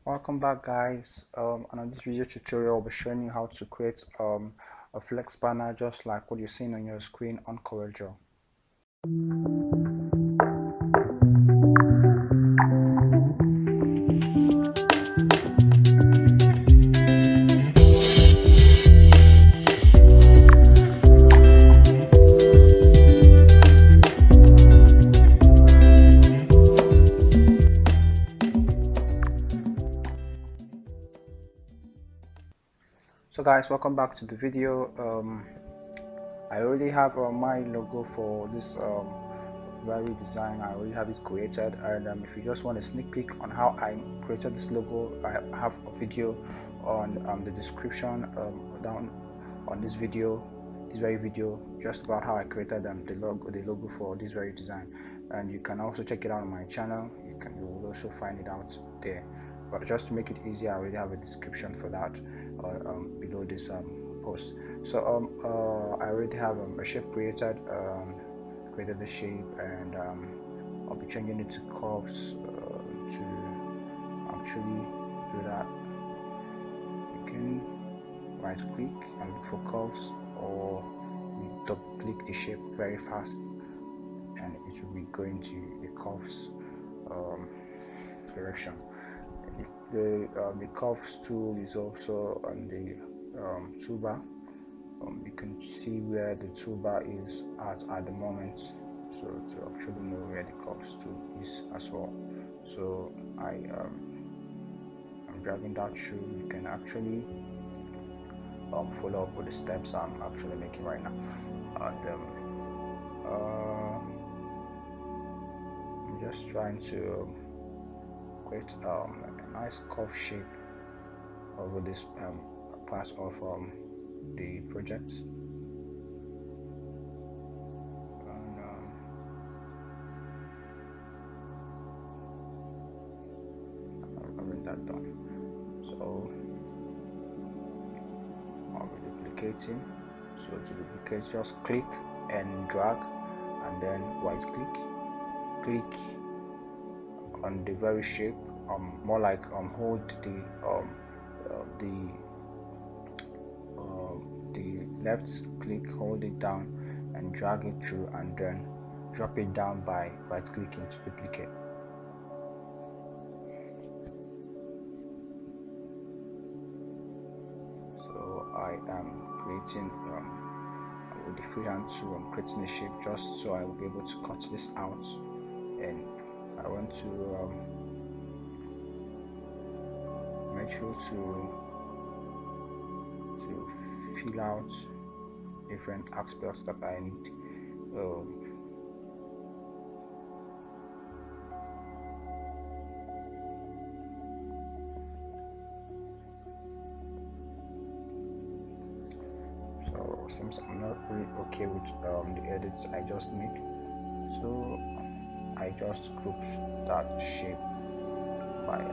Welcome back, guys. And on this video tutorial I'll be showing you how to create a flex banner just like what you're seeing on your screen on Coreldraw. So guys, welcome back to the video. I already have my logo for this very design. I already have it created, and if you just want a sneak peek on how I created this logo, I have a video on the description down on this very video, just about how I created the logo for this very design. And you can also check it out on my channel. You will also find it out there. But just to make it easy, I already have a description for that below this post. So I already have a shape created, created the shape, and I'll be changing it to curves to actually do that. You can right click and look for curves, or you double click the shape very fast and it will be going to the curves direction. The curves tool is also on the toolbar. You can see where the toolbar is at the moment, so to actually know where the curves tool is as well. So I'm dragging that through. You can actually follow up with the steps I'm actually making right now. And I'm just trying to create a nice curve shape over this part of the project. And having that done, so I'll be duplicating. So to duplicate, just click and drag, and then right click on the very shape, more like hold the left click, hold it down and drag it through, and then drop it down by right clicking to duplicate. So I am creating with the freehand tool, I'm creating a shape just so I will be able to cut this out, and I want to make sure to fill out different aspects that I need. So since I'm not really okay with the edits I just made, so I just grouped that shape by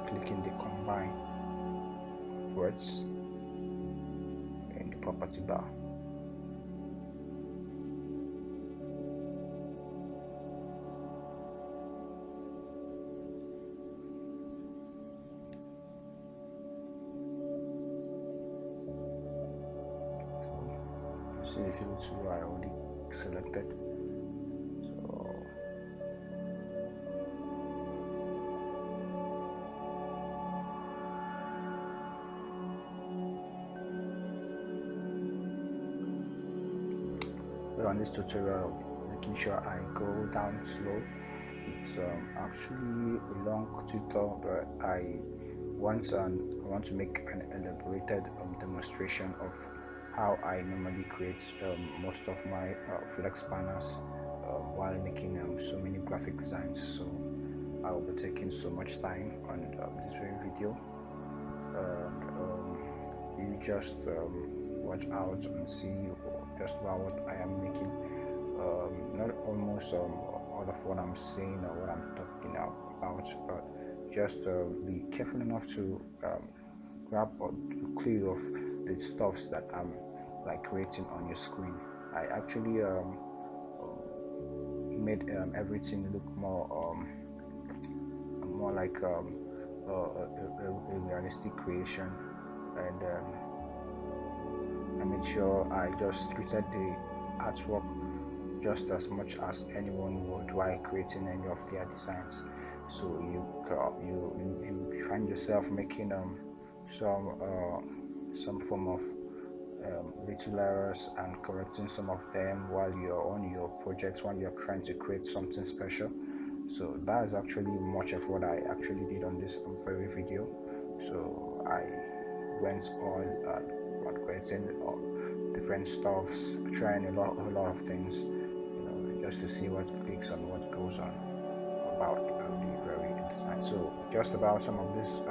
clicking the combine words in the property bar. So see the field tool I already selected. So on this tutorial, making sure I go down slow. It's actually a long tutorial, but I want to make an elaborated demonstration of how I normally create most of my flex banners while making so many graphic designs. So I will be taking so much time on this very video. You just watch out and see just about what I am making. Not almost all of what I'm saying or what I'm talking about, but just be careful enough to grab a clue of the stuffs that I'm like creating on your screen. I actually made everything look more like a realistic creation, and I made sure I just treated the artwork just as much as anyone would while creating any of their designs. So you find yourself making some form of little errors and correcting some of them while you're on your projects, when you're trying to create something special. So that is actually much of what I actually did on this very video. So I went on creating different stuffs, trying a lot of things, just to see what clicks and what goes on about the very design. So just about some of these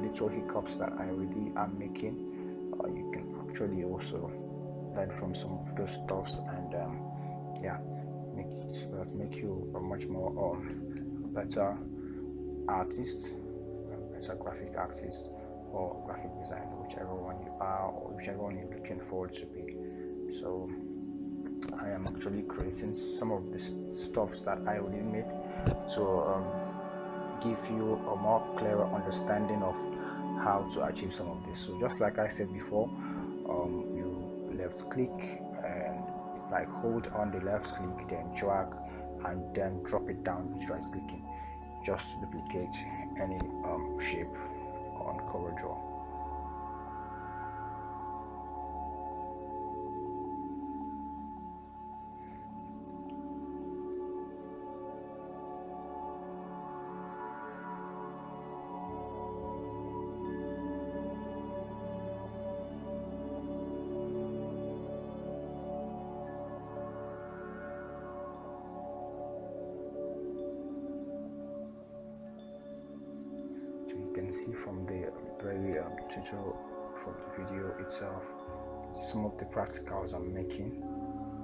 little hiccups that I already am making, you can actually also learn from some of those stuffs, and yeah, make you a much more better artist, better graphic artist, or graphic designer, whichever one you are or whichever one you're looking forward to be. So I am actually creating some of the stuffs that I already made to give you a more clearer understanding of how to achieve some of this. So just like I said before, you left click and like hold on the left click, then drag and then drop it down with right clicking, just to duplicate any shape on Coreldraw. You can see from the very tutorial, from the video itself, some of the practicals I'm making,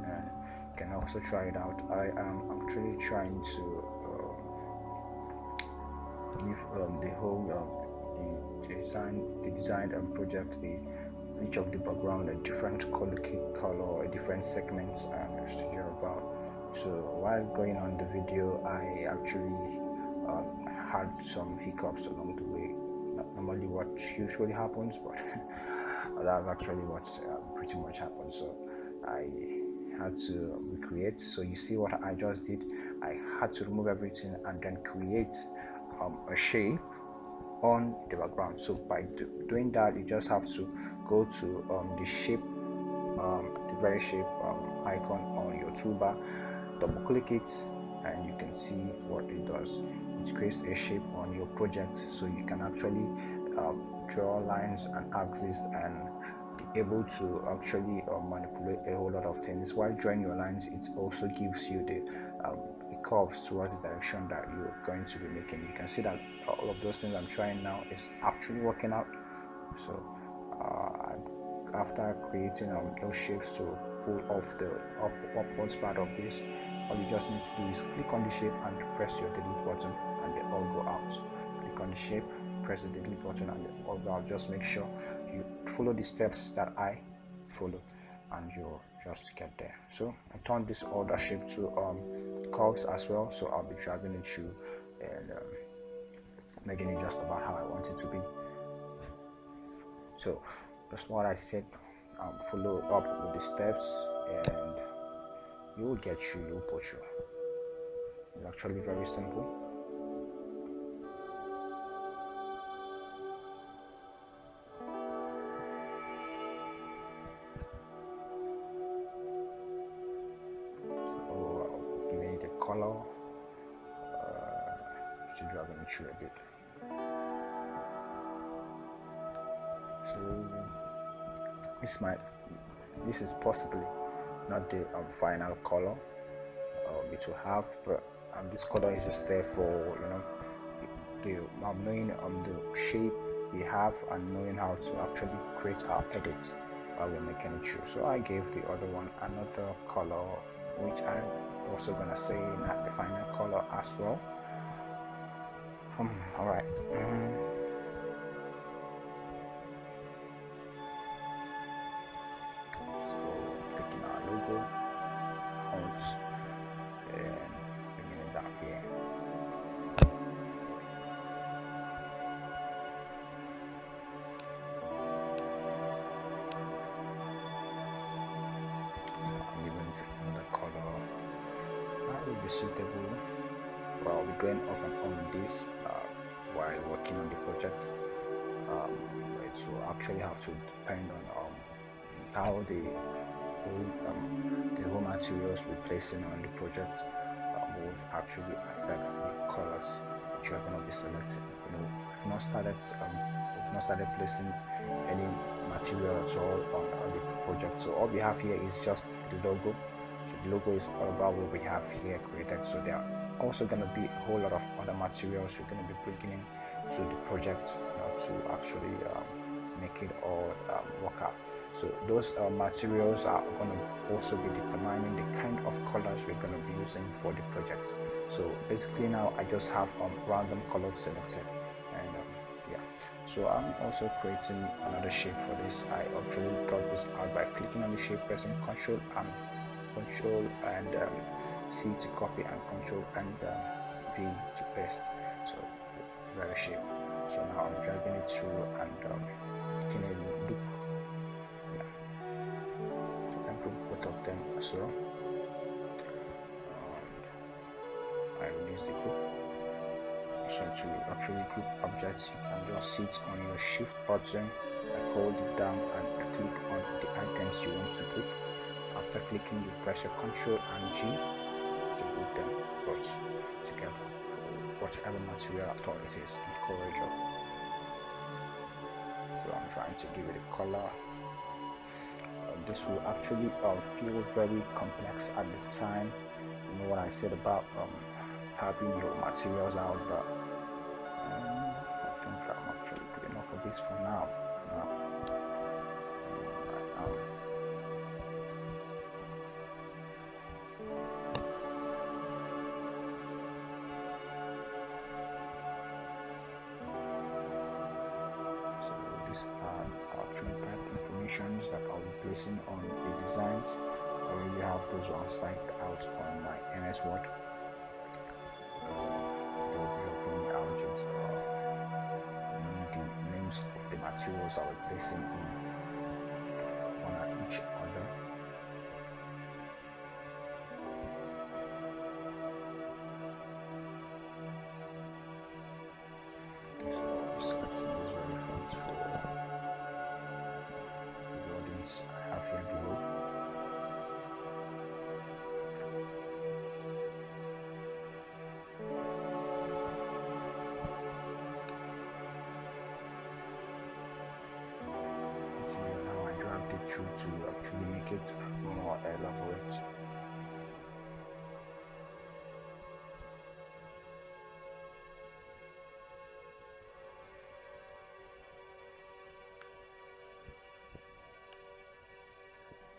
and you can also try it out. I am actually trying to give the whole the design and project, each of the background a different color, a different segment studio about. So while going on the video, I actually had some hiccups along the way. Not normally what usually happens, but that's actually what pretty much happened. So I had to recreate. So you see what I just did. I had to remove everything and then create a shape on the background. So by doing that, you just have to go to the shape, the very shape icon on your toolbar, double click it, and you can see what it does. It creates a shape on your project, so you can actually draw lines and axes and be able to actually manipulate a whole lot of things. While drawing your lines, it also gives you the curves towards the direction that you're going to be making. You can see that all of those things I'm trying now is actually working out. So after creating those shapes to pull off the upwards part of this, all you just need to do is click on the shape and press your delete button, and they all go out. Click on the shape, press the delete button, and they all go out. Just make sure you follow the steps that I follow, and you'll just get there. So I turned this other shape to curves as well, so I'll be dragging it through and making it just about how I want it to be. So that's what I said, follow up with the steps and you will get through, you will push through. It's actually very simple. Giving it a color, still dragging it through a bit. So this is possibly not the final color it will have, but this color is just there for knowing the shape we have and knowing how to actually create our edits while we're making it through. So I gave the other one another color, which I'm also gonna say not the final color as well. All right. Out and bringing it down here. suitable. Well, I'll be going off and on with this while working on the project. It will actually have to depend on how the whole materials we're placing on the project would actually affect the colors which we are going to be selecting. We've not started placing any material at all on the project. So all we have here is just the logo. So the logo is all about what we have here created. So there are also going to be a whole lot of other materials we're going to be bringing in to the project to actually make it all work out. So those materials are going to also be determining the kind of colors we're going to be using for the project. So basically now I just have random colors selected, and yeah. So I'm also creating another shape for this. I actually got this out by clicking on the shape, pressing Control and C to copy, and Control and V to paste. So the very shape. So now I'm dragging it through and making it look. Both of them as well. I release the group. So to actually group objects, you can just sit on your shift button and hold it down and click on the items you want to group. After clicking, you press your Ctrl and G to group them both together, whatever material at all it is in Coreldraw. So I'm trying to give it a color. This will actually feel very complex at the time. You know what I said about having your materials out, but I think I'm actually good enough for this for now. So these are actually type informations that I'll be placing on the designs. I already have those ones typed out on my MS Word. They'll be helping me out with the names of the materials I will be placing in on each other. So I'm selecting this very font for the audience I have here below. So now I dragged it through to actually make it more elaborate.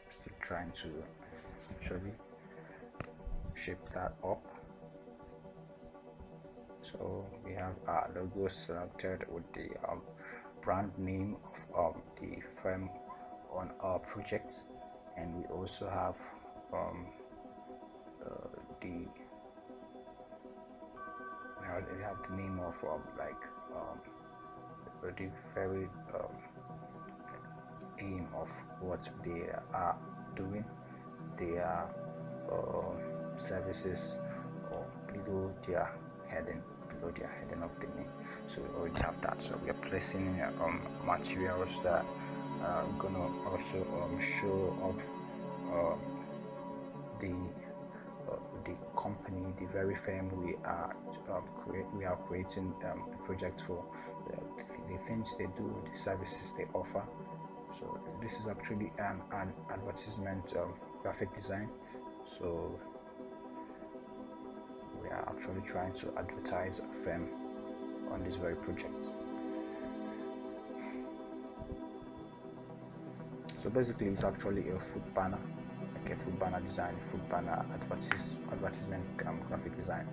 Still trying to actually shape that up. So we have our logo selected with the brand name of the firm on our project, and we also have we have the name of the very aim of what they are doing, their services, or below their heading of the name. So we already have that. So we are placing materials that are gonna also show off the company, the very firm we are creating a project for, the things they do, the services they offer. So this is actually an advertisement graphic design. So we are actually trying to advertise a firm on this very project. So basically it's actually a food banner, like a food banner design, food banner advertisement graphic design.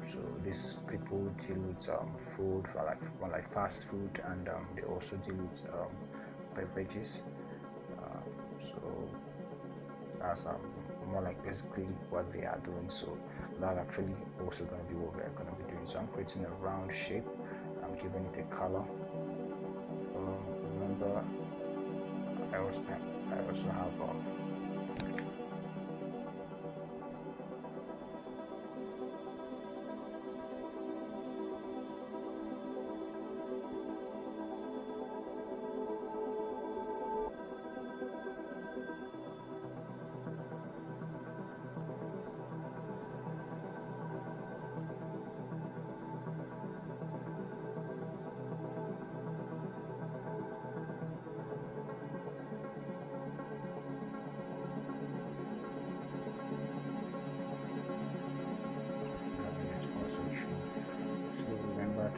So these people deal with food, for like fast food, and they also deal with beverages. So that's more like basically what they are doing. So that's actually also going to be what we're going to be doing. So I'm creating a round shape. I'm giving it a color. Remember, I also have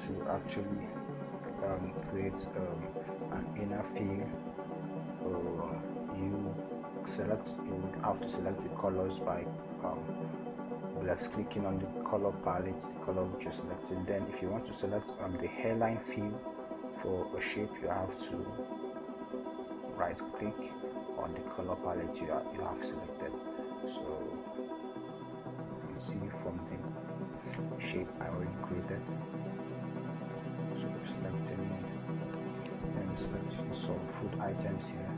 to actually create an inner fill, you would have to select the colors by left clicking on the color palette, the color which you selected. Then if you want to select the hairline fill for a shape, you have to right click on the color palette you have selected. So you can see from the shape I already created. So selecting and selecting some food items here.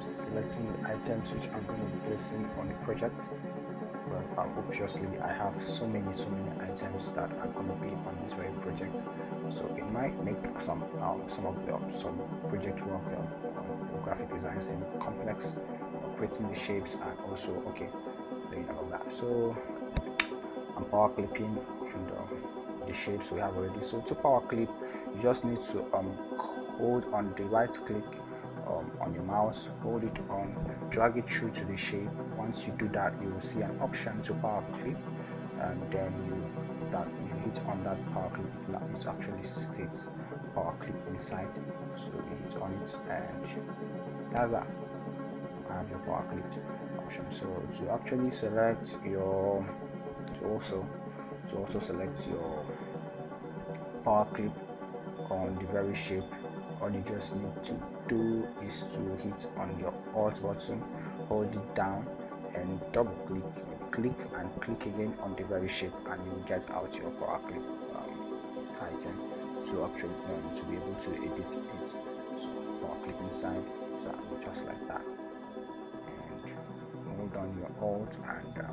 Selecting the items which I'm going to be placing on the project. Well, obviously I have so many items that are going to be on this very project, so it might make some project work on graphic design seem complex, creating the shapes and also doing all of that. So I'm power clipping and the shapes we have already. So to power clip, you just need to hold on the right click on your mouse, hold it on, drag it through to the shape. Once you do that, you will see an option to power clip, and then you hit on that power clip. It actually states power clip inside, so you hit on it, and that's that. I have your power clip option. So to actually select your to also select your power clip on the very shape, all you just need to do is to hit on your alt button, hold it down and double click and click again on the very shape, and you will get out your power clip item to actually to be able to edit it. So power clip inside, so just like that, and hold on your alt and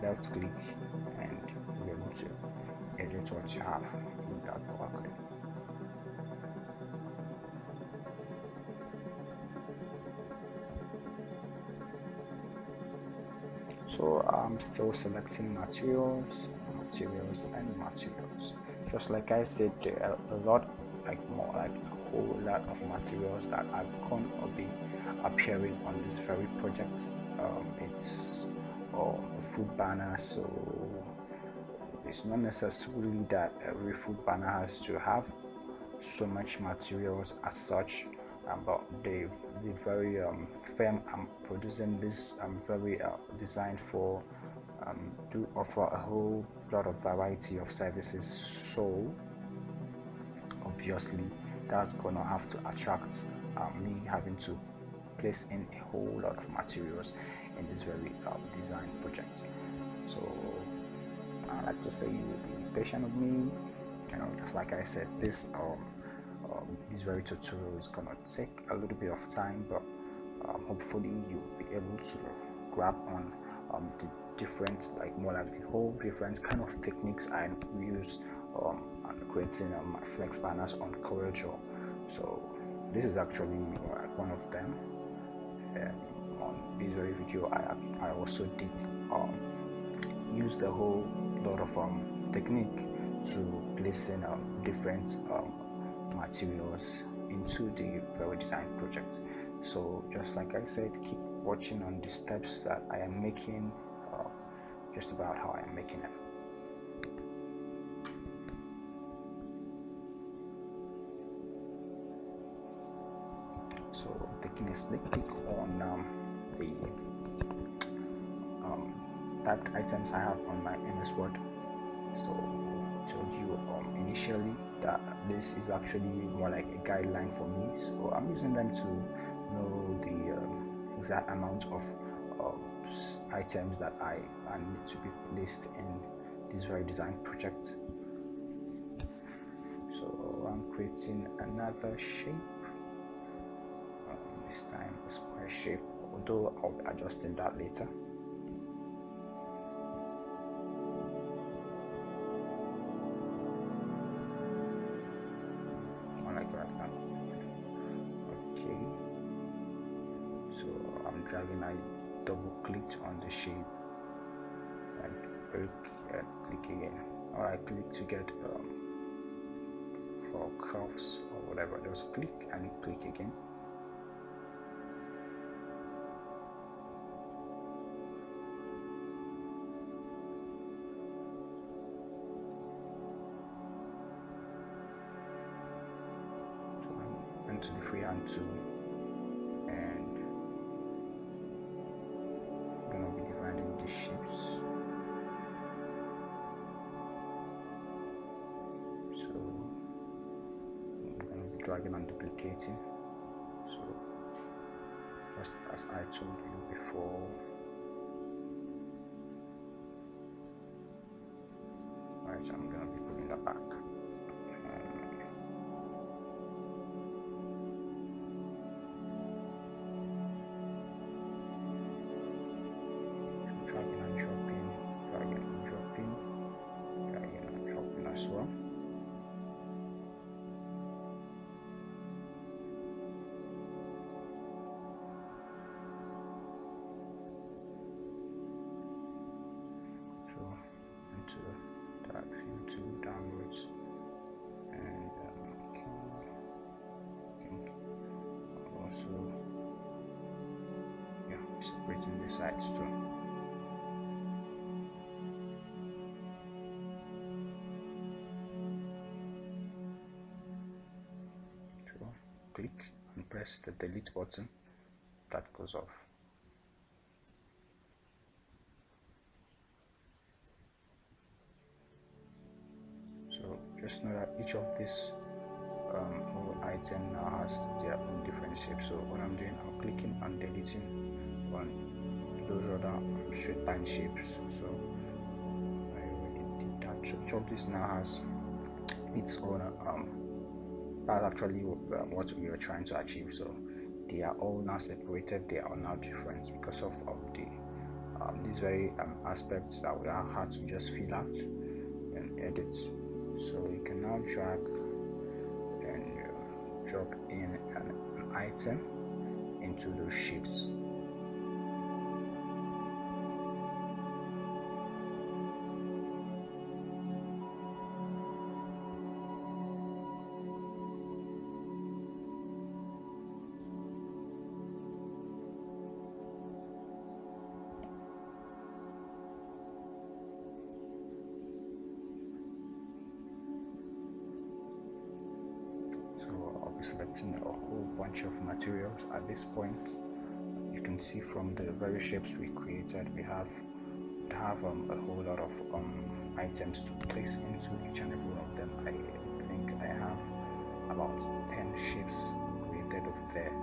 left click, and you'll be able to edit what you have in that power clip. So I'm still selecting materials. Just like I said, there are a lot, a whole lot of materials that are going to be appearing on this very project. It's a food banner, so it's not necessarily that every food banner has to have so much materials as such. But the very firm I'm producing this very designed for do offer a whole lot of variety of services, so obviously that's gonna have to attract me having to place in a whole lot of materials in this very design project. So I'd like to say you will be patient with me. Just like I said, this very tutorial is gonna take a little bit of time, but hopefully you'll be able to grab on the different, the whole different kind of techniques I use on creating my flex banners on Coreldraw. So this is actually one of them. On this very video, I also did use the whole lot of technique to placing different materials into the very design project. So just like I said, keep watching on the steps that I am making, just about how I am making them. So taking a sneak peek on the typed items I have on my MS Word. So I told you initially that this is actually more like a guideline for me, so I'm using them to know the exact amount of items that I need to be placed in this very design project. So I'm creating another shape, this time a square shape, although I'll be adjusting that later. Like that. Okay, so I'm dragging, I double clicked on the shape, like click again, or I click to get for curves or whatever, just click and click again. To the freehand tool, and I'm gonna be dividing these shapes. So I'm gonna be dragging and duplicating. So just as I told you before, right, I'm gonna be putting that back. As well. So into that view to downwards, and also separating the sides too. Click and press the delete button, that goes off. So just know that each of these whole item now has their own different shapes. So what I'm doing, I'm clicking and deleting on those other straight line shapes. So I already did that. So each of this now has its own that's actually what we were trying to achieve. So they are all now separated, they are now different because of the these very aspects that we are hard to just fill out and edit. So you can now drag and drop in an item into those shapes. Selecting a whole bunch of materials at this point. You can see from the very shapes we created, we have a whole lot of items to place into each and every one of them. I think I have about 10 shapes created over there.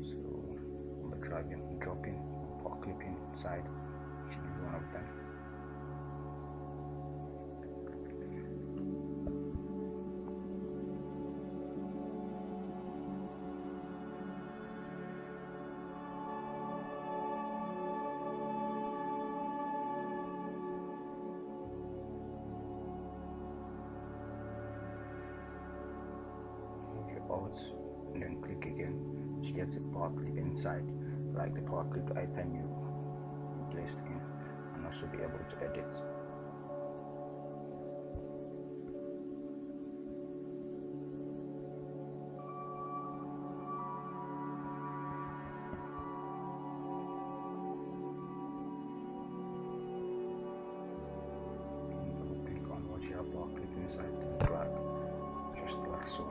So I'm dragging and dropping or clipping inside each and every one of them. Alt and then click again to get the power clip inside, like the power clip item you placed in, and also be able to edit. Double click on what you have power clip inside, drag just like so.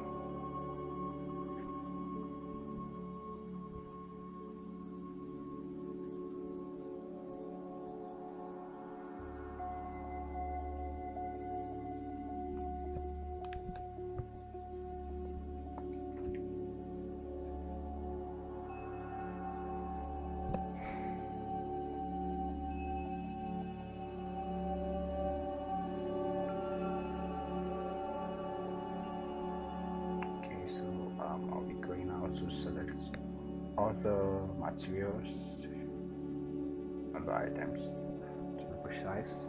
I'll be going out to select other materials, other items to be precise.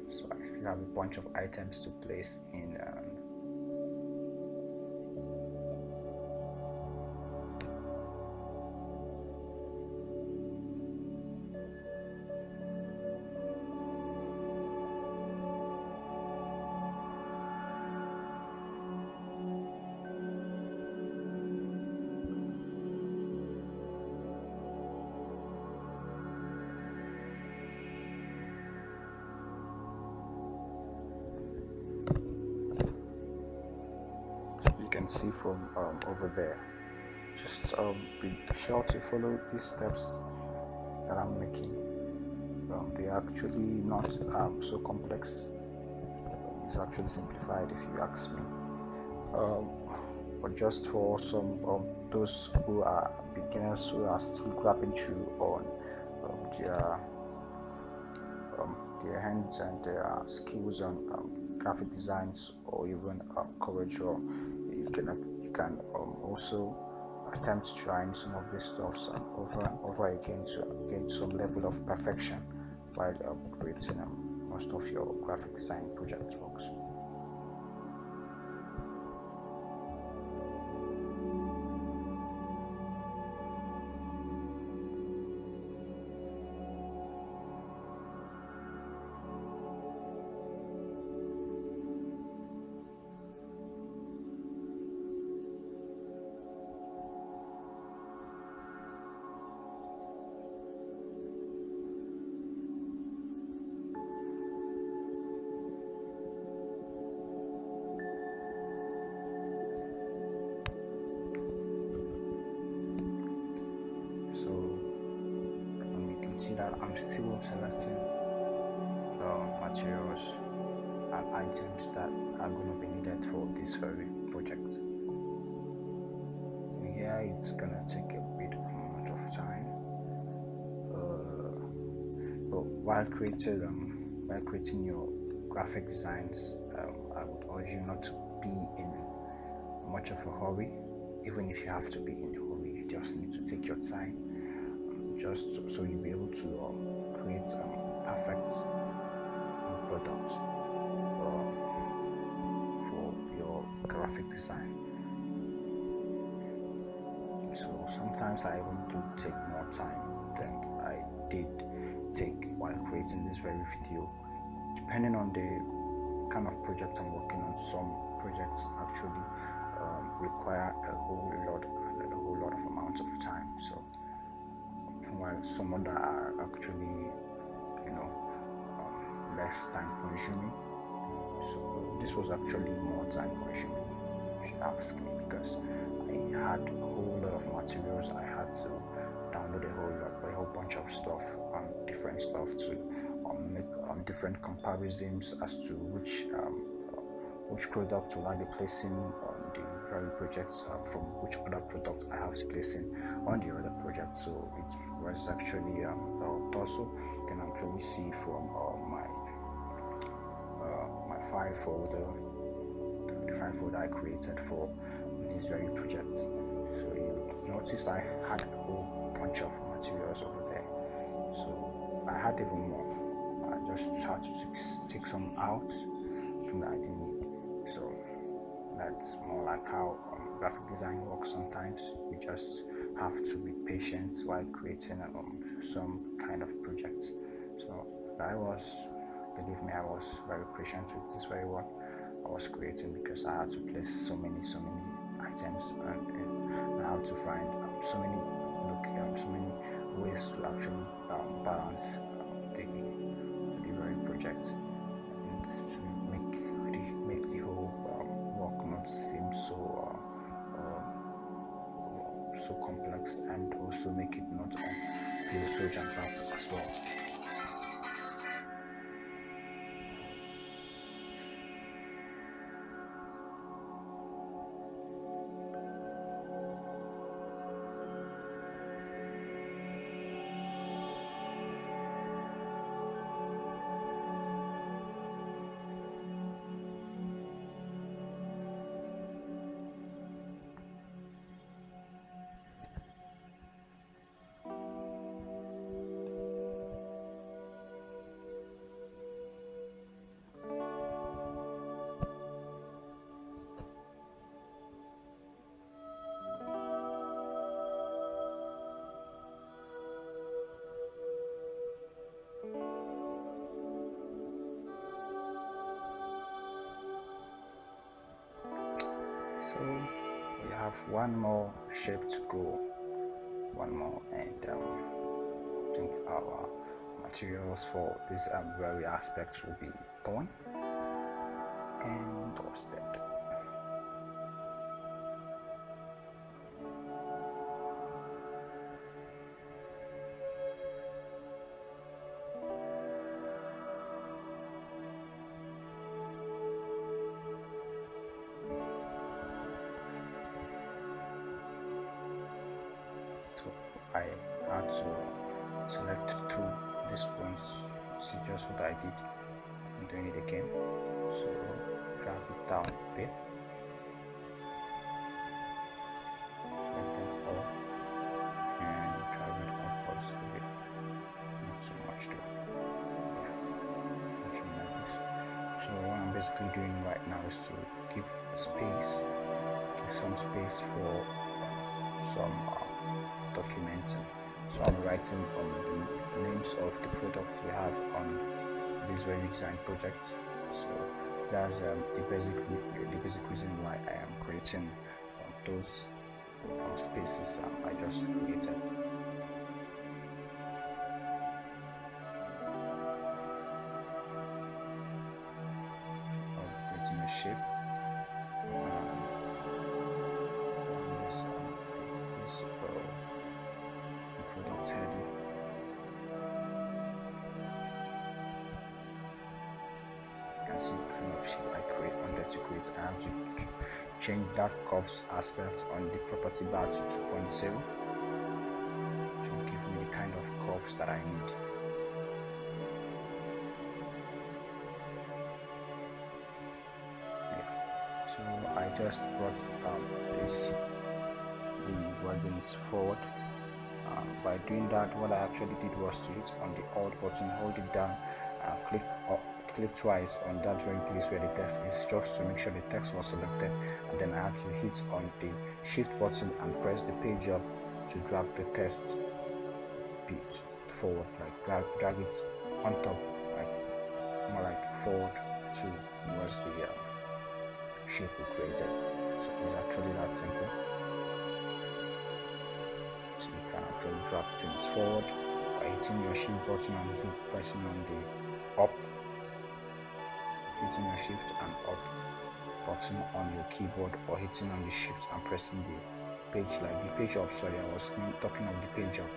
So I still have a bunch of items to place in. Can see from over there. Just be sure to follow these steps that I'm making. They are actually not so complex. It's actually simplified if you ask me. But just for some those who are beginners who are still grappling through on their hands and their skills on graphic designs or even Coreldraw, you can also attempt trying some of these stuffs over and over again to gain some level of perfection while creating most of your graphic design project works. See that I'm still selecting materials and items that are going to be needed for this very project. Yeah, it's gonna take a bit amount of time, but while creating your graphic designs, I would urge you not to be in much of a hurry. Even if you have to be in a hurry, you just need to take your time. Just so you'll be able to create perfect product for your graphic design. So sometimes I even do take more time than I did take while creating this very video, depending on the kind of project I'm working on. Some projects actually require a whole lot of amount of time. So while some other are actually, less time consuming. So this was actually more time consuming, if you ask me, because I had a whole lot of materials. I had to download a whole bunch of stuff, different stuff to make different comparisons as to which product will I be placing on the very projects from which other product I have to place in on the other project. So it was actually also you can actually see from my file folder, the file folder I created for this very project. So you notice I had a whole bunch of materials over there. So I had even more. I just had to take some out, some that I didn't need. So that's more like how graphic design works. Sometimes you just have to be patient while creating some kind of projects. So believe me, I was very patient with this very work I was creating, because I had to place so many items and I had to find so many ways to actually balance the very project and to make the whole work not seem so complex, and also make it not feel so jam-packed as well. So we have one more shape to go, one more, and I think our materials for this very aspect will be torn and dusted. I had to select through this ones, see just what I did. I'm doing it again, so drag it down a bit, let them all, and drag it upwards a bit, not so much though, something like this. So what I'm basically doing right now is to give some space for some documenting. So I'm writing on the names of the products we have on these very design projects. So that's the basic reason why I am creating those spaces I just created. I'm creating a shape. This product heading. You can see the kind of shape I wanted to create. I have to change that curves aspect on the property bar to 2.0 to give me the kind of curves that I need. Yeah. So I just brought the wordings forward. By doing that, what I actually did was to hit on the Alt button, hold it down, click twice on that very place where the text is, just to make sure the text was selected, and then I had to hit on the Shift button and press the page up to drag the text bit forward, like drag it on top, like more like forward towards the shape we created. So it's actually that simple. So you can actually drag things forward by hitting your Shift button and pressing on the up, hitting your Shift and up button on your keyboard, or hitting on the Shift and pressing the page, like the page up. Sorry, I was talking of the page up.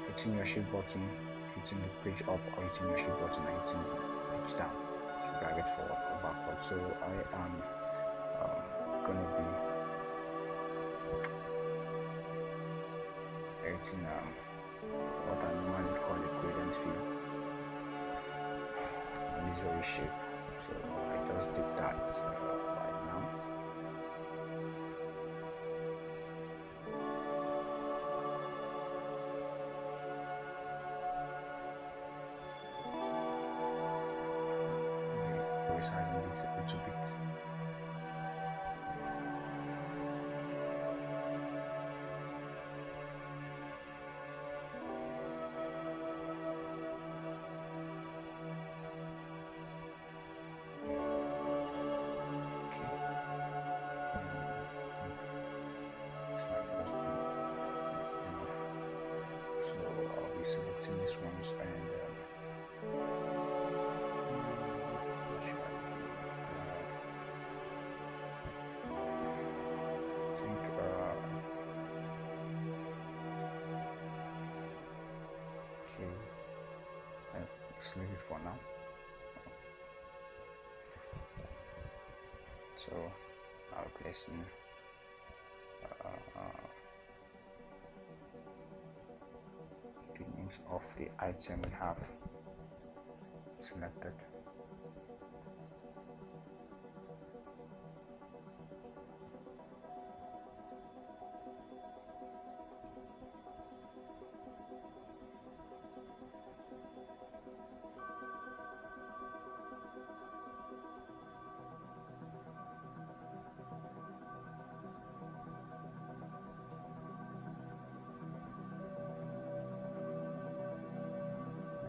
Hitting your Shift button, hitting the page up, or hitting your Shift button and hitting the page down to drag it forward or backward. So I am gonna be editing what I normally call a gradient field in this very shape. So I just did that right now. Resizing this a little bit. Selecting these ones and I think okay, let's leave it for now. So I'll place in of the item we have selected.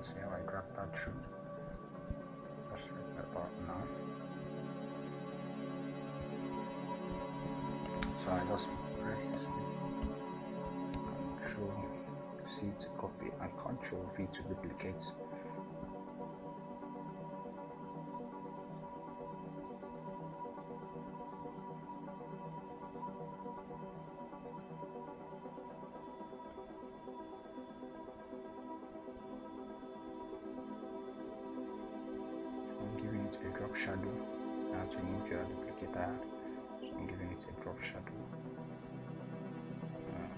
See how I grab that through. Just like that about now. I just press Control C to copy and Control V to duplicate. I'm giving it a drop shadow. Now to remove your duplicate I had, so I'm giving it a drop shadow.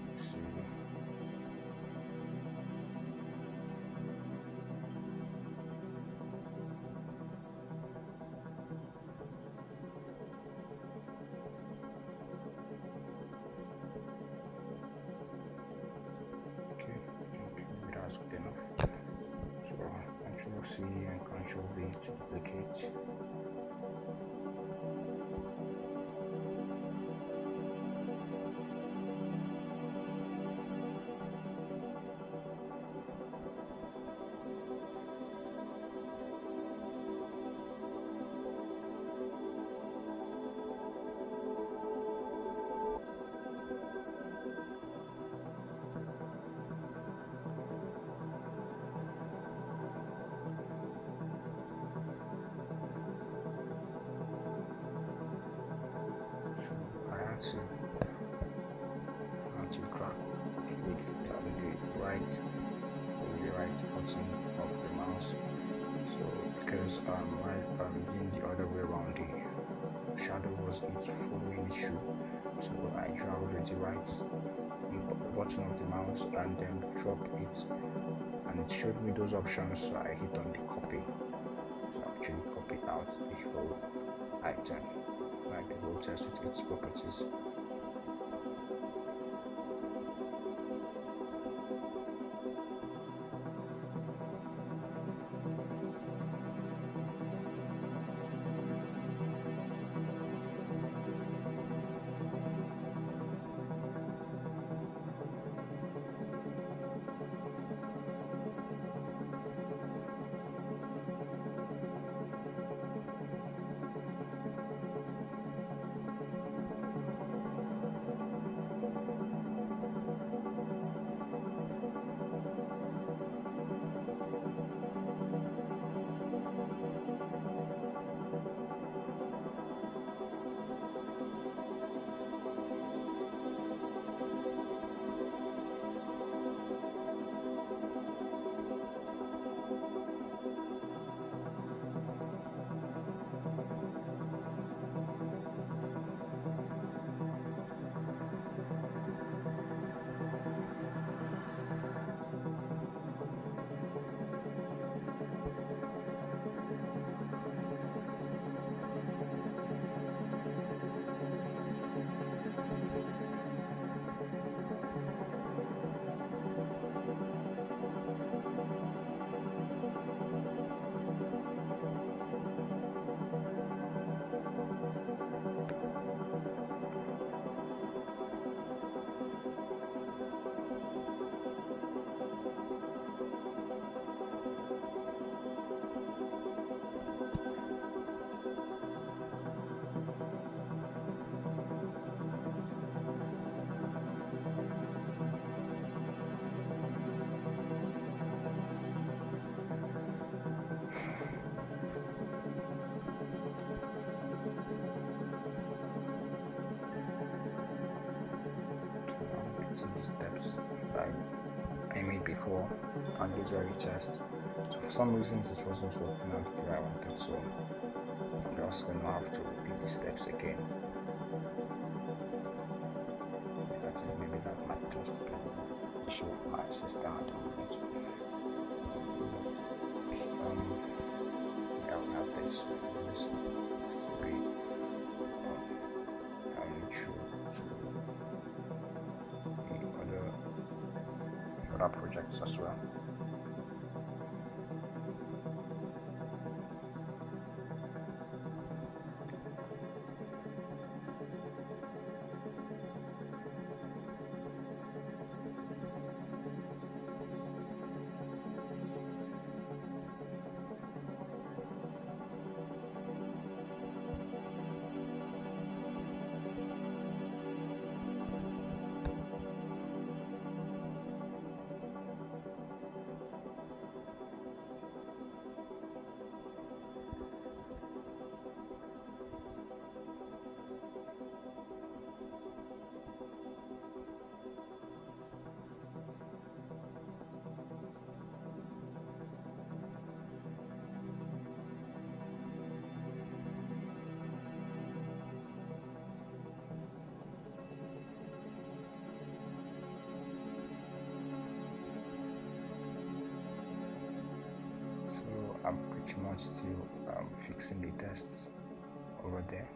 Let's see. That's good enough. So Control C and Control V to duplicate. To drag click the right button of the mouse. So because while doing the other way around, the shadow was not following it through, so I dragged with the right button of the mouse and then dropped it, and it showed me those options. So I hit on the copy, so I actually copied out the whole item, like the whole text with its properties. The steps I made before on this very test. So for some reasons it wasn't working out the way I wanted, so I'm just going to have to repeat the steps again. I think maybe that might just be the issue with my system at the moment. So, yeah, we have this to be true to the other projects as well. I'm pretty much still fixing the tests over there.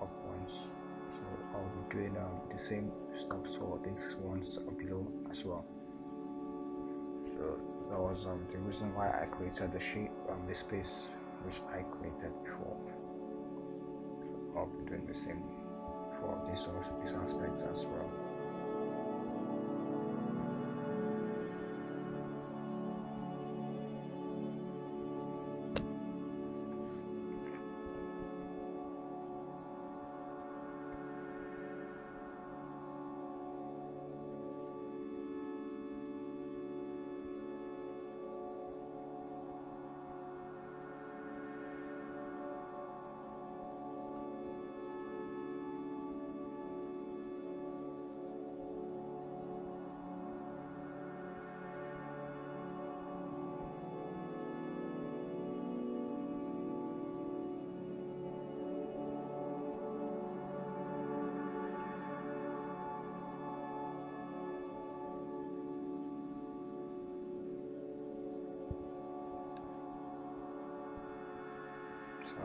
Up ones, so I'll be doing the same steps for these ones below as well. So that was the reason why I created the shape, the space which I created before. So I'll be doing the same for these aspects as well. So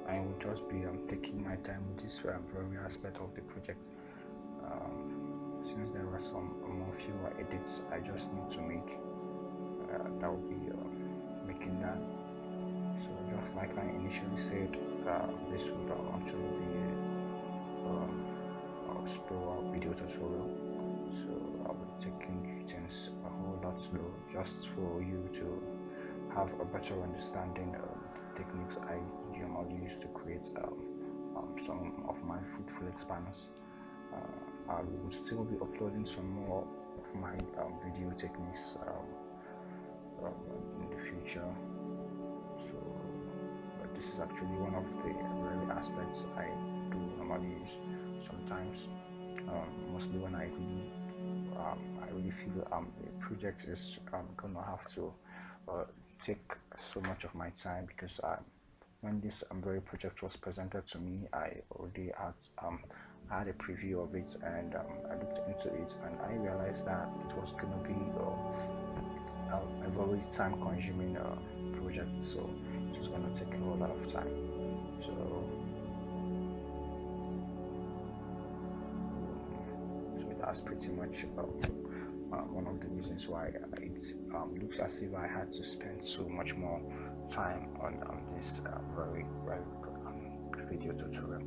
I will just be taking my time with this very aspect of the project. Since there are some more fewer edits I just need to make, that will be making that. So just like I initially said, this would actually be a slower video tutorial. So I'll be taking things a whole lot slow just for you to have a better understanding of the techniques I use to create some of my fruitful expanders. I will still be uploading some more of my video techniques in the future. So but this is actually one of the very aspects I do normally use sometimes, mostly when I really feel the project is gonna have to take so much of my time, because when this very project was presented to me, I already had a preview of it, and I looked into it, and I realized that it was going to be a very time-consuming project, so it was going to take a whole lot of time. So that's pretty much one of the reasons why it looks as if I had to spend so much more time on this very video tutorial.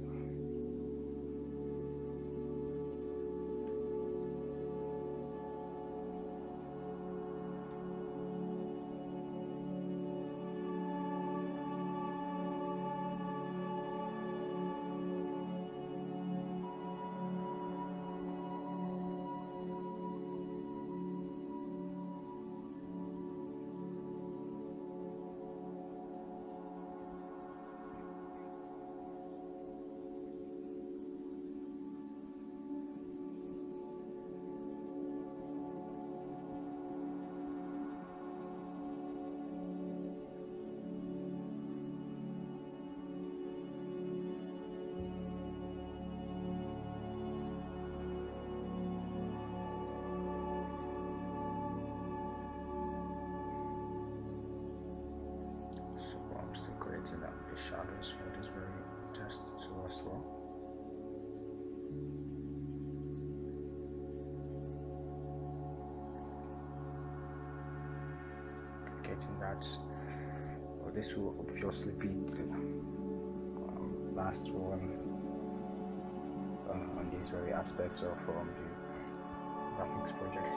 I'm still creating the shadows for this very test tool as well. completing that. This will obviously be the last one on these very aspects of the graphics project.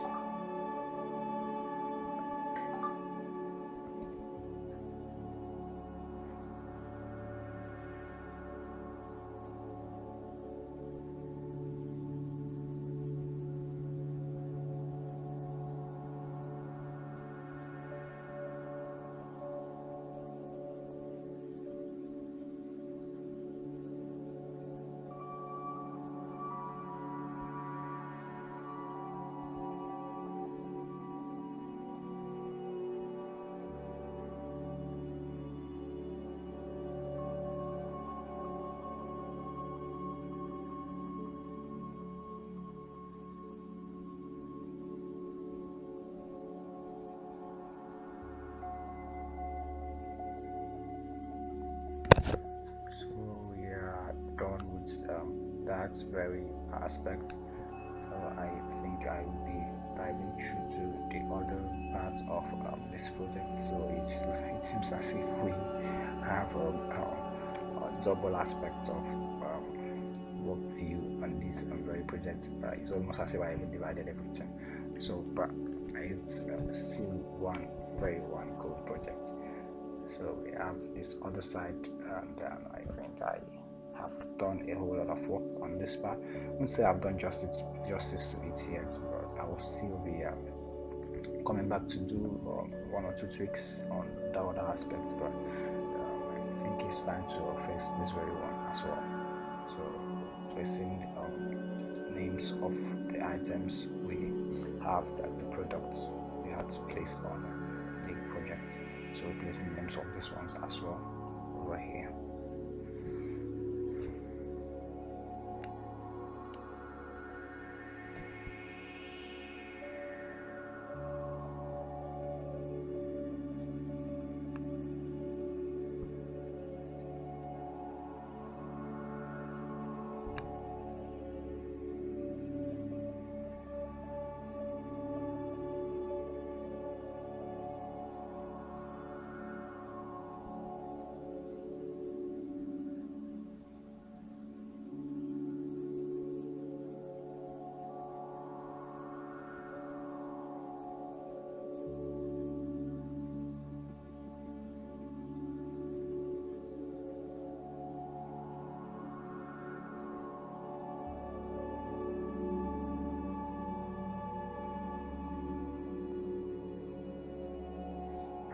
So we are done with that very aspect. I think I will be diving through to the other part of this project. So it seems as if we have a double aspect of work view on this very project. It's almost as if I even divided everything. So, but it's still one code project. So we have this other side, and I think I have done a whole lot of work on this part. I wouldn't say I've done justice to it yet, but I will still be coming back to do one or two tweaks on the other aspect. But I think it's time to face this very one as well. So placing names of the items we have, that the products we had to place on the project. So replacing names of these ones as well over here.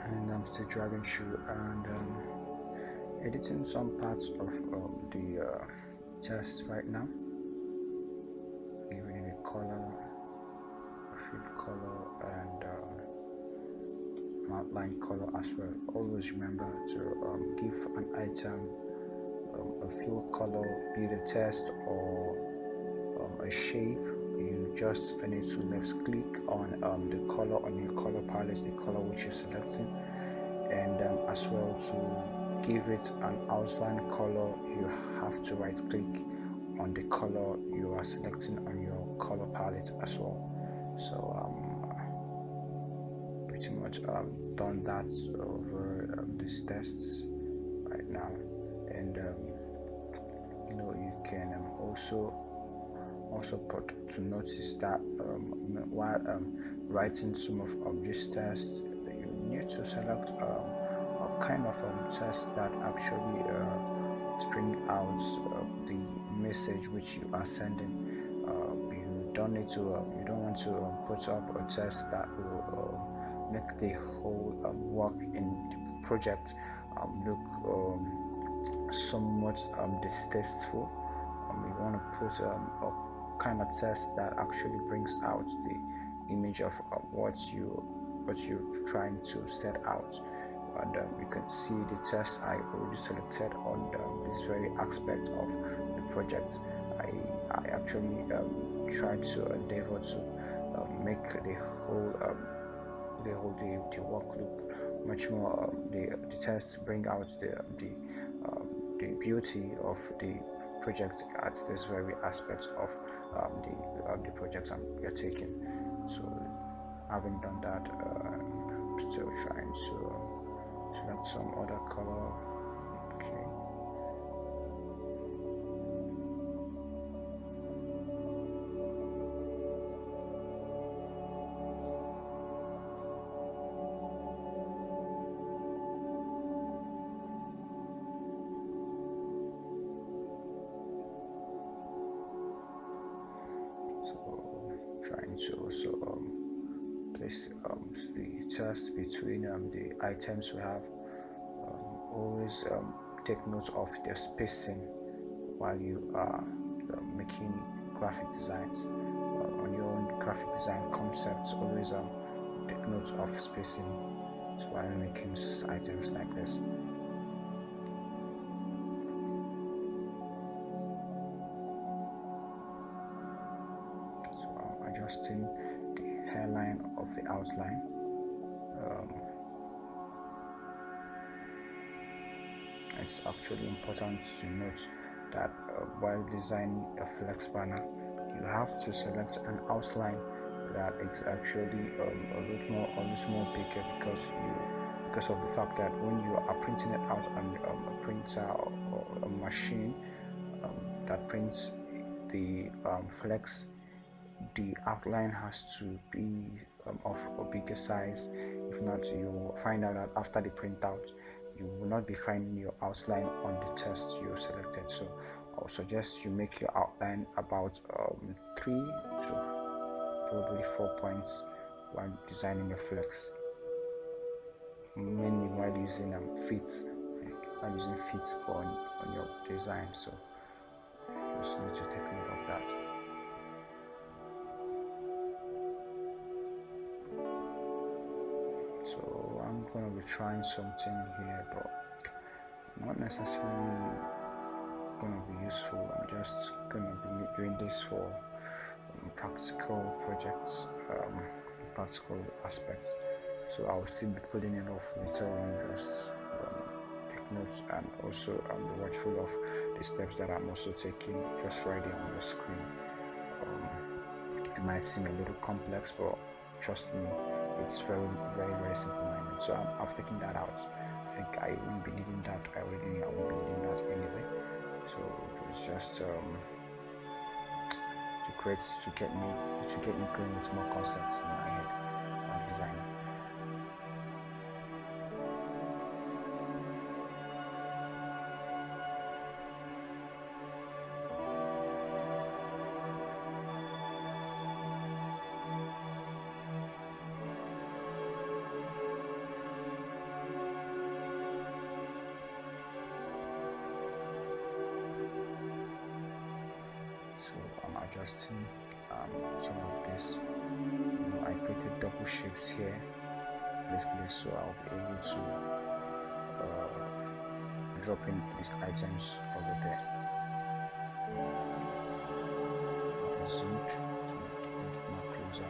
And I'm still dragging through and editing some parts of the test right now, giving it a color, a field color, and outline color as well. Always remember to give an item a field color, be it a text or a shape. You just need to left click on the color on your color palette, the color which you're selecting, and as well to give it an outline color, you have to right click on the color you are selecting on your color palette as well. So pretty much done that over these tests right now, and you know, you can also put to notice that while writing some of these tests, you need to select a kind of test that actually spring out the message which you are sending. You don't want to put up a test that will make the whole work in the project look somewhat distasteful. You want to put a kind of test that actually brings out the image of what you're trying to set out. And you can see the test I already selected on this very aspect of the project. I actually tried to endeavor to make the work look much more the test bring out the beauty of the project at this very aspect of the project you're taking. So having done that, still trying to select some other color. Okay. Trying to also place the text between the items we have. Always take note of the spacing while you are making graphic designs. On your own graphic design concepts, always take note of spacing while making items like this. Adjusting the hairline of the outline. It's actually important to note that while designing a flex banner, you have to select an outline that is actually a little more bigger, because of the fact that when you are printing it out on a printer or a machine that prints the flex, the outline has to be of a bigger size. If not, you will find out that after the printout, you will not be finding your outline on the text you selected. So I would suggest you make your outline about 3 to probably 4 points when designing a flex, mainly while using feet on your design. So just need to take note of that. So I'm going to be trying something here, but not necessarily going to be useful. I'm just going to be doing this for practical projects, practical aspects. So I will still be putting it off later on. Just take notes and also be watchful of the steps that I'm also taking just right there on the screen. It might seem a little complex, but trust me, it's very simple minded. So I've taken that out. I think I won't be needing that. I won't be needing that anyway. So it was just to get me going with more concepts in my head on design. So I'm adjusting some of this. I created double shapes here, basically, so I'll be able to drop in these items over there. Zoomed to make it more closer.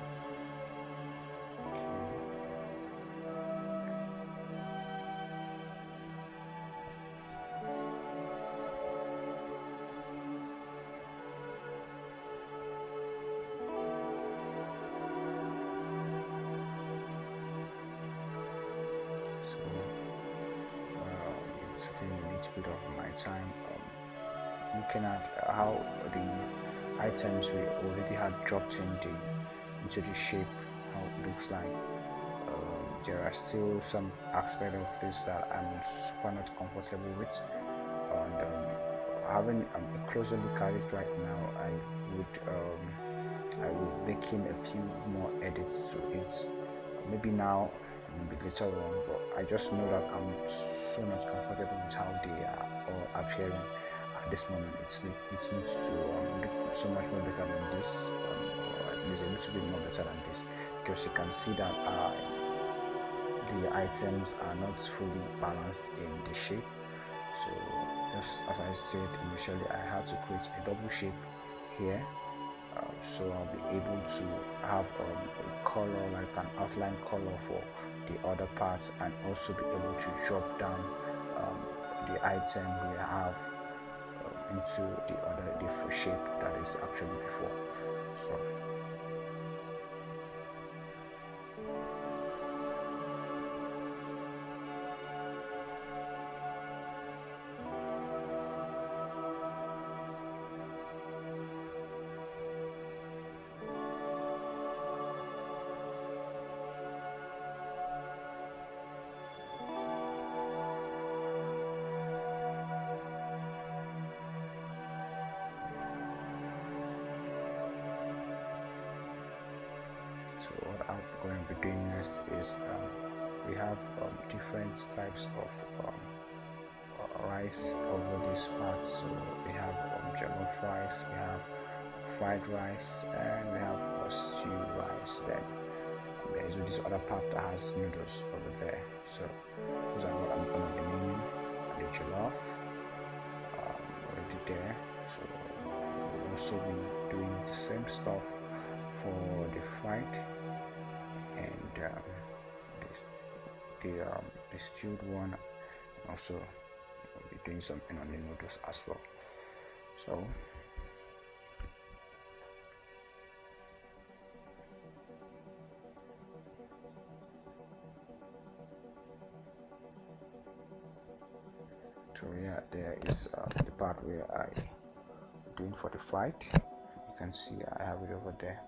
Taking a little bit of my time looking at how the items we already had dropped into the shape, how it looks like. There are still some aspect of this that I'm super not comfortable with, and having a closer look at it right now, I will make in a few more edits to it, maybe now, maybe later on, but I just know that I'm so not comfortable with how they are all appearing at this moment. It needs to look so much more better than this, or at least a little bit more better than this, because you can see that the items are not fully balanced in the shape. So just as I said initially, I have to create a double shape here, so I'll be able to have a color, like an outline color for the other parts, and also be able to drop down the item we have into the shape that is actually before. So what I'm going to be doing next is we have different types of rice over this part. So we have jollof rice, we have fried rice, and we have stew rice. Then there's this other part that has noodles over there. So those are what I'm going to be naming. The jollof already there. So we'll also be doing the same stuff for the fried and the stewed one. Also we'll be doing something on the noodles as well. So yeah, there is the part where I doing for the fried. You can see I have it over there.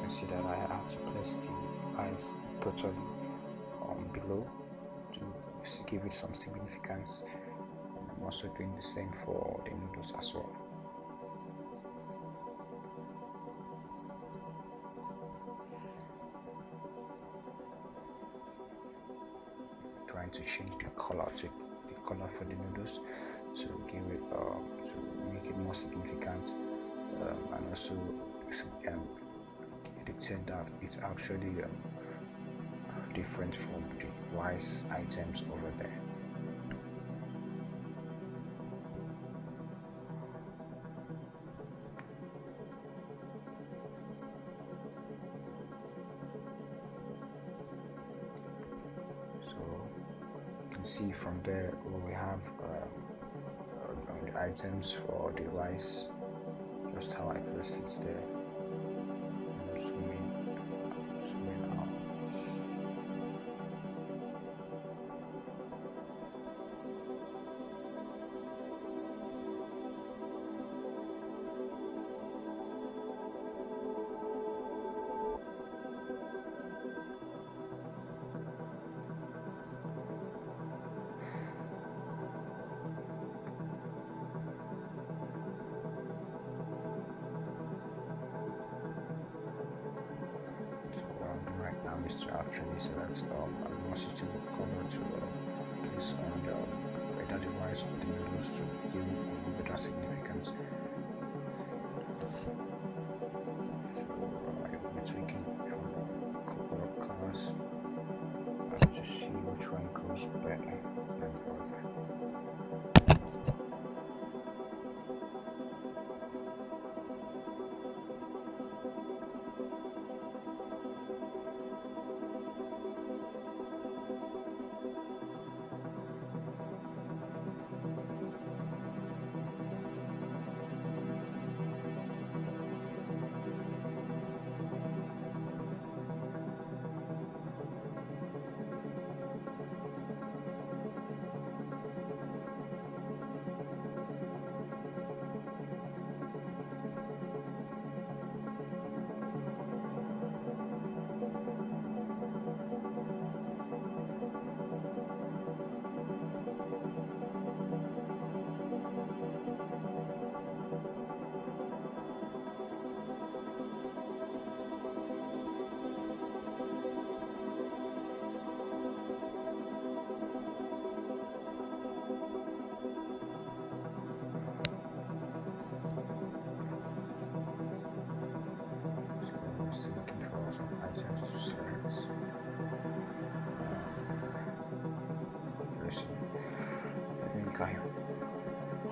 See that I have to place the eyes totally below to give it some significance. I'm also doing the same for the noodles as well. Trying to change the color for the noodles to give it to make it more significant, and also turned out it's actually different from the rice items over there. So you can see from there we have the items for the rice, just how I placed it there. Zooming out. Is to actually select I want you to color to place on the either the rice or the noodles to give it better significance. So I'll be tweaking from a couple of colors to see which one goes better than the other.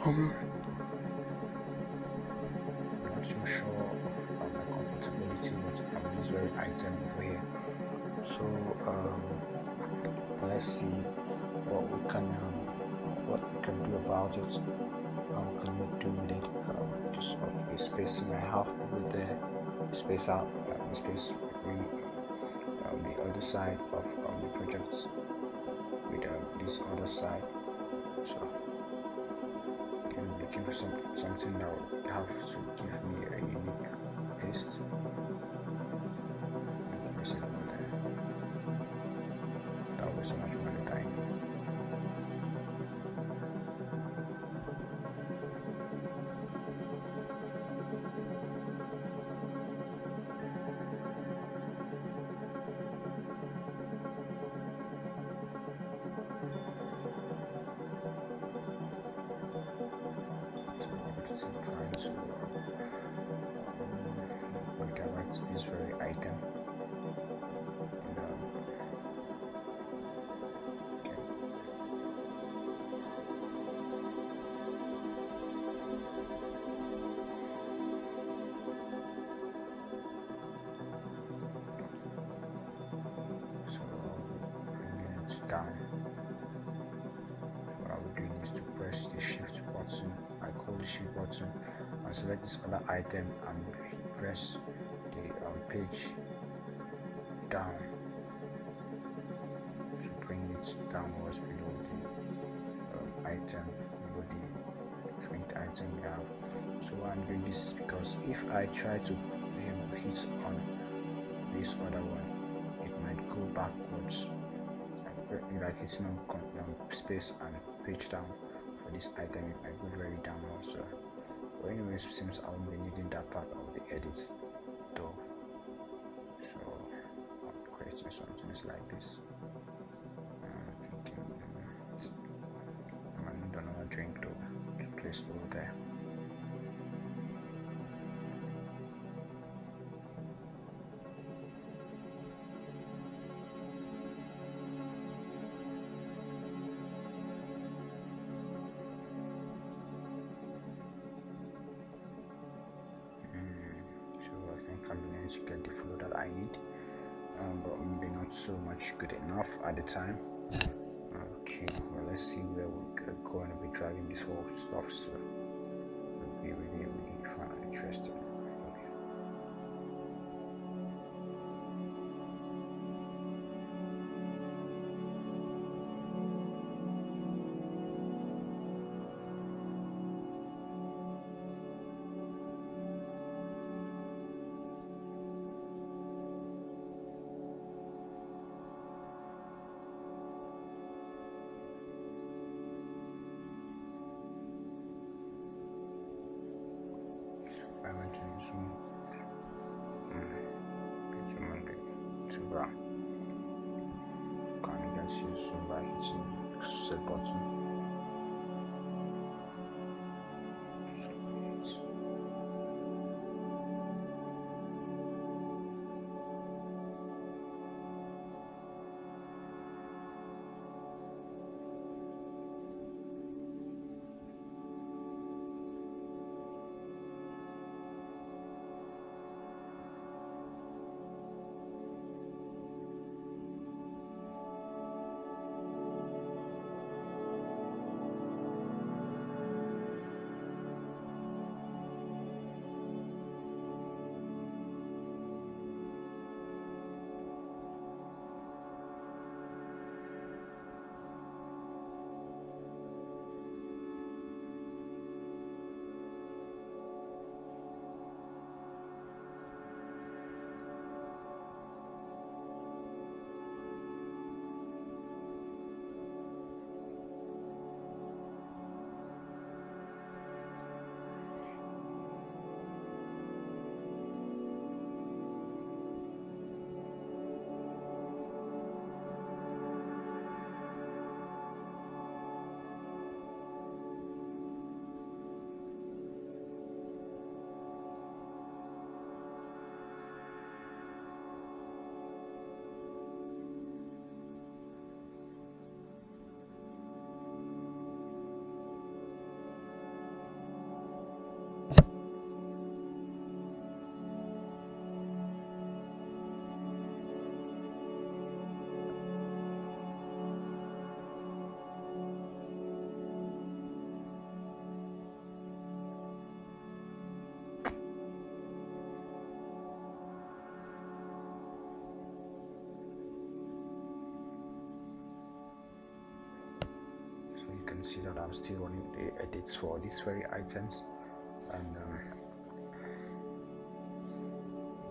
I'm not too sure of my comfortability with this very item over here. So let's see what we can do about it. How can we do with it? Just of the spacing I have over there, space out, the space between the other side of the project with this other side. So I'm looking for something that would have to give me a unique taste. Press it over there. That will be so much money time. Still trying to redirect this very item. And, okay. So bringing it down. What I will do is to press the shift button. I call the shift button and select this other item and press the page down to bring it downwards below the item, below the print item we have. So why I'm doing this is because if I try to hit on this other one, it might go backwards, like it's no space and page down. For this item, it might go very down also. But anyways, since I won't be needing that part of the edit though, so I'm creating something like this. I'm thinking I might need another drink to place over there. I think I'm going to get the flow that I need, but maybe not so much good enough at the time. Okay, well, let's see where we're going to be dragging this whole stuff, so it'll be really fun and interesting. I went to zoom on the tuber. Can get you zoom by hitting the set button. see that I'm still running the edits for these very items, and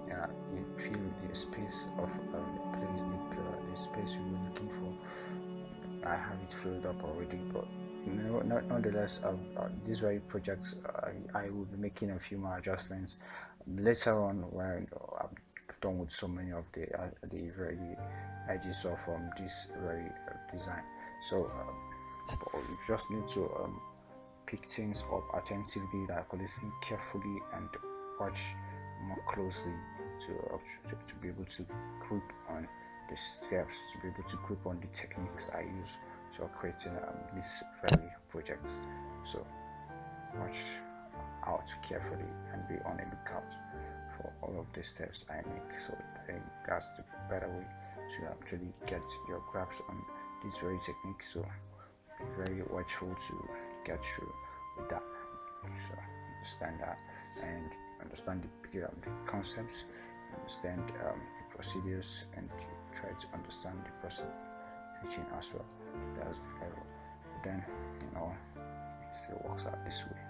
yeah, you feel the space of the space we were looking for. I have it filled up already, but nonetheless, these very projects, I will be making a few more adjustments later on when I'm done with so many of the very edges of this very design. So you just need to pick things up attentively, like listen carefully and watch more closely to be able to group on the steps, to be able to group on the techniques I use for creating these very projects. So watch out carefully and be on the lookout for all of the steps I make. So I think that's the better way to actually get your grasp on these very techniques. So be very watchful to get through with that. So understand that and understand the concepts, understand the procedures, and try to understand the person teaching as well. That's very well. But then it still works out this way.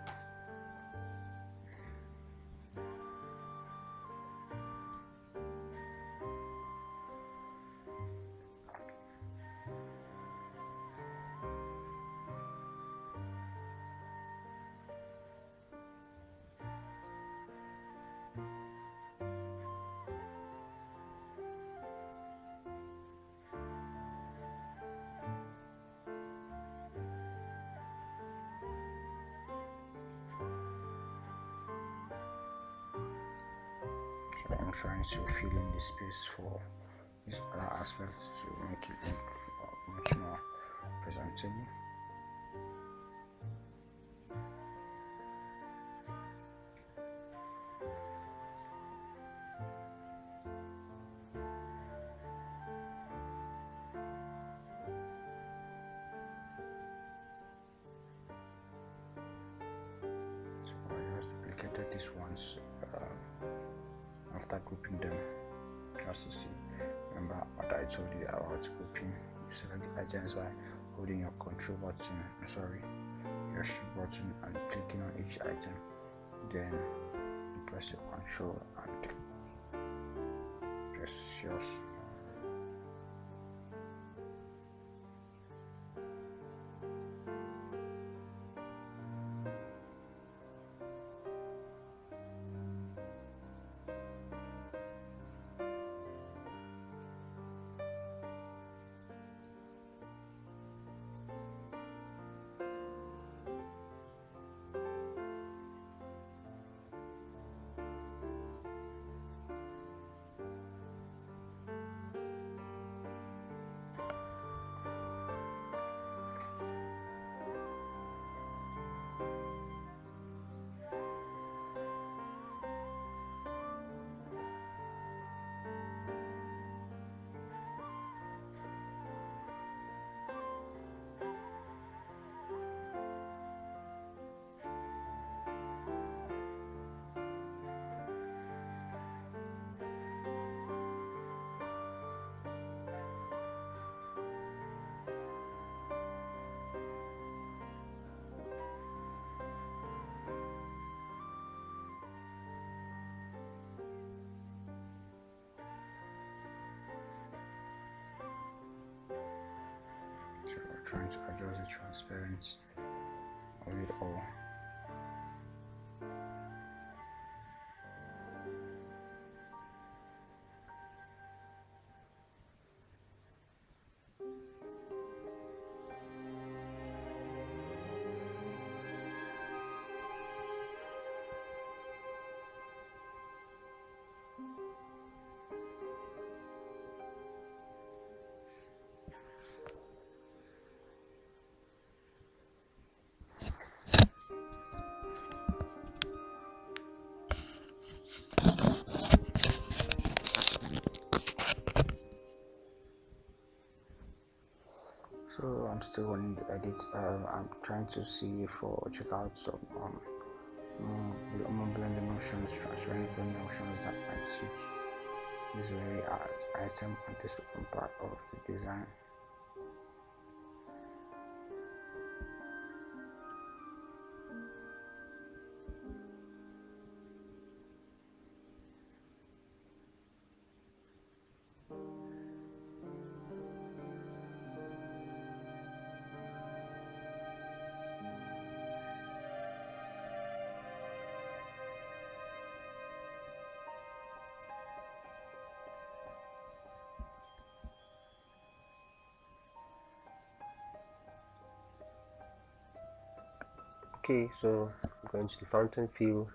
I'm trying to fill in the space for this other aspect to make it much more presentable. So I just duplicated this once. After grouping them, just to see. Remember what I told you about grouping. You select the items by holding your control button, your shift button, and clicking on each item. Then you press your control and press yours. So we're trying to adjust the transparency of it all. So I'm still running the edit. I'm trying to see check out some blend emotions, transparent blend emotions that might suit this very item on this part of the design. Okay, so I'm going to the fountain fill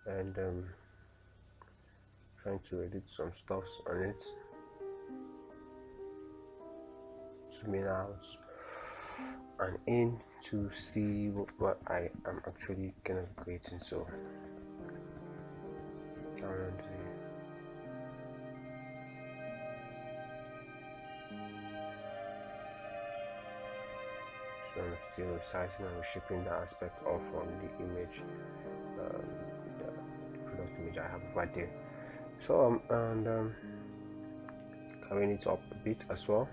and trying to edit some stuffs on it. Zooming out and in to see what I am actually kind of creating. So around the so I'm still resizing and reshaping the aspect of the image, the product image I have right there. So carrying it up a bit as well.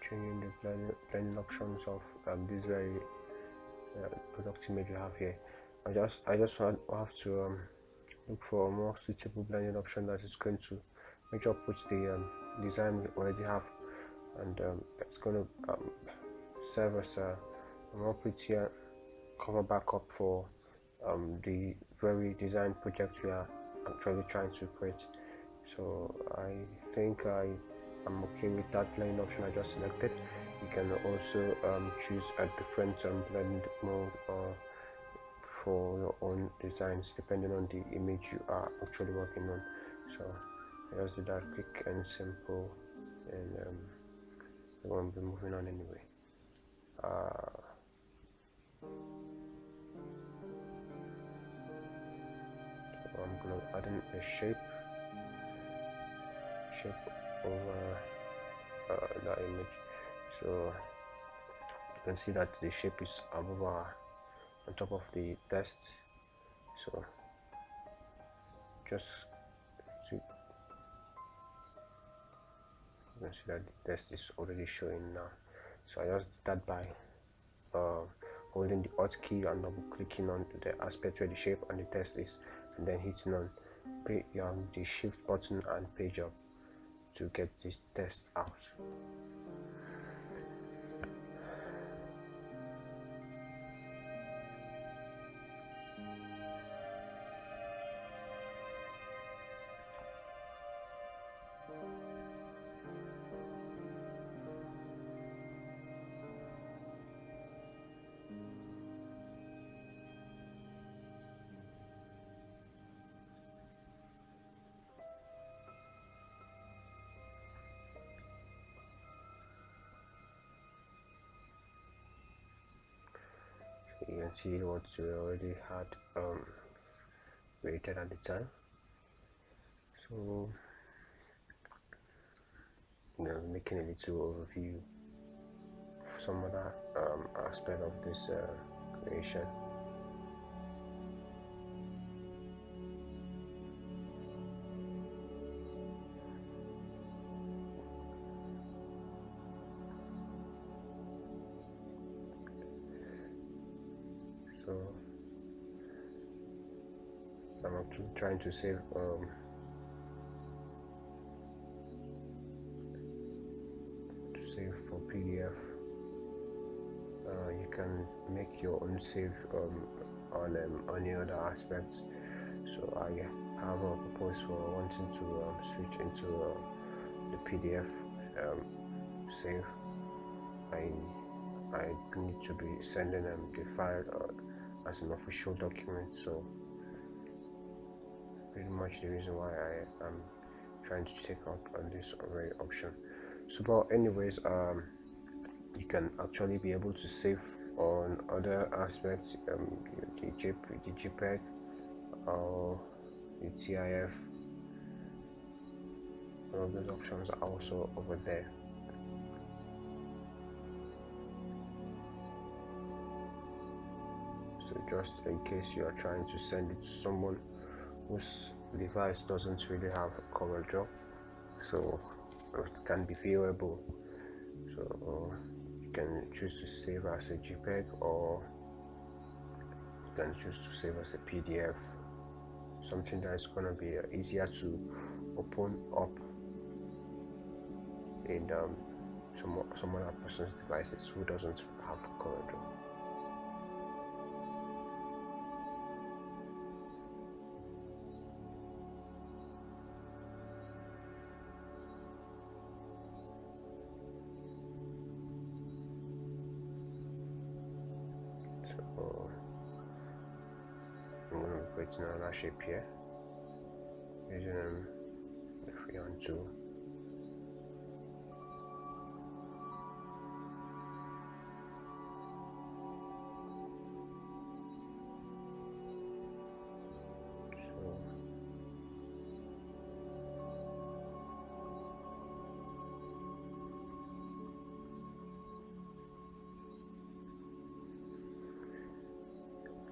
Changing the blending options of this very product image you have here. I just have to look for a more suitable blending option that is going to match up with the design we already have, and it's going to serve as a more prettier cover backup for the very design project we are actually trying to create. So I think I'm okay with that blend option I just selected. You can also choose a different blend mode for your own designs depending on the image you are actually working on. So I just did that quick and simple, and I won't be moving on anyway. So I'm going to add in a shape over that image. So you can see that the shape is above on top of the text. So just to, you can see that the text is already showing now. So I just did that by holding the Alt key and double clicking on the aspect where the shape and the text is, and then hitting on the shift button and page up to get this text out. You can see what we already had created at the time. So making a little overview of some other aspect of this creation. So I'm actually trying to save for PDF. You can make your own save on any other aspects. So I have a purpose for wanting to switch into the PDF save. I need to be sending the file as an official document, so pretty much the reason why I am trying to take up on this array option. So but anyways, you can actually be able to save on other aspects, the JPEG or the TIF. All of those options are also over there. So just in case you are trying to send it to someone whose device doesn't really have Coreldraw, so it can be viewable. So you can choose to save as a JPEG or can choose to save as a PDF, something that is going to be easier to open up in some other person's devices who doesn't have Coreldraw. So I'm going to be creating another shape here using the freehand tool.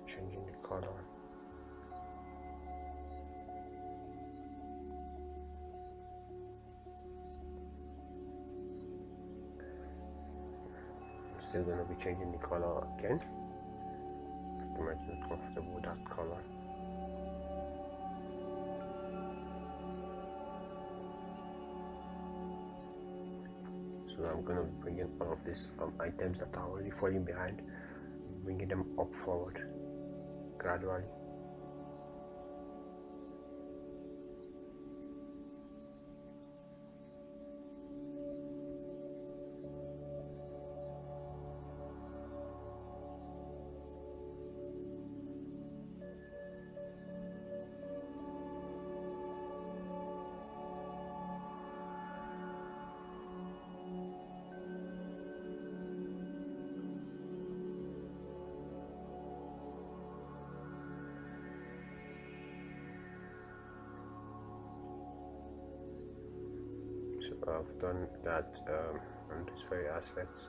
Changing the color. I'm still going to be changing the color again. I'm not comfortable with that color. So I'm going to be bringing all of these items that are already falling behind, bringing them up forward gradually. So I've done that on these very aspects.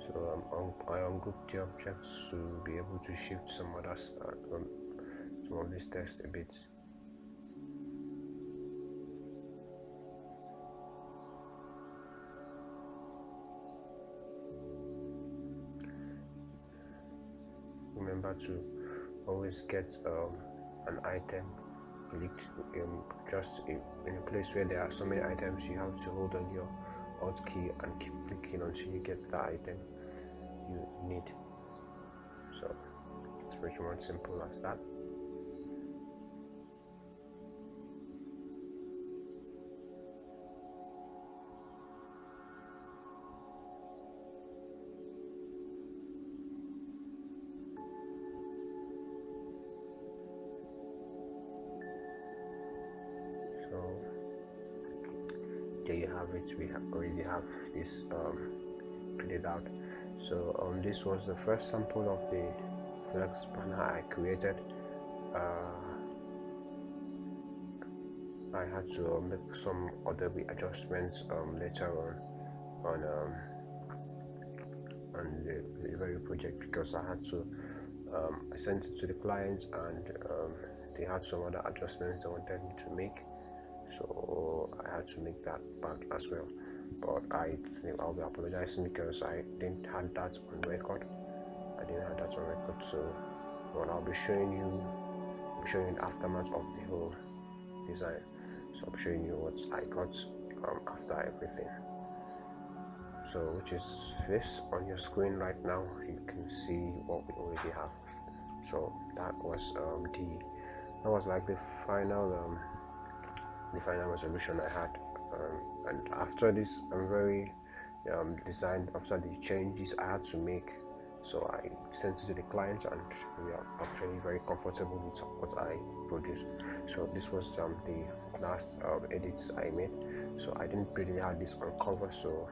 So I ungrouped the objects to be able to shift some others, some of these text a bit. Remember to always get an item clicked just in a place where there are so many items. You have to hold on your Alt key and keep clicking until you get the item you need. So it's pretty much simple as that. There you have it. We already have this printed out. So this was the first sample of the flex banner I created. I had to make some other adjustments later on the very project, because I had to I sent it to the clients and they had some other adjustments they wanted me to make. So I had to make that back as well, but I think I'll be apologizing because I didn't have that on record. So what I'll be showing you, the aftermath of the whole design. So I'll be showing you what I got after everything. So which is this on your screen right now. You can see what we already have. So that was like the final resolution I had, and after this I'm very designed after the changes I had to make. So I sent it to the client and we are actually very comfortable with what I produced. So this was the last edits I made. So I didn't really have this on cover, so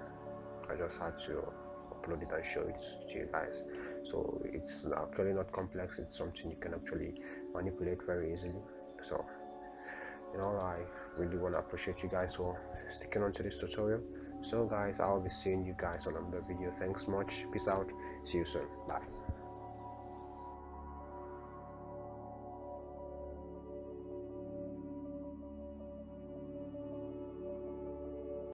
I just had to upload it and show it to you guys. So it's actually not complex. It's something you can actually manipulate very easily. So I really want to appreciate you guys for sticking on to this tutorial. So guys, I'll be seeing you guys on another video. Thanks much. Peace out. See you soon. Bye.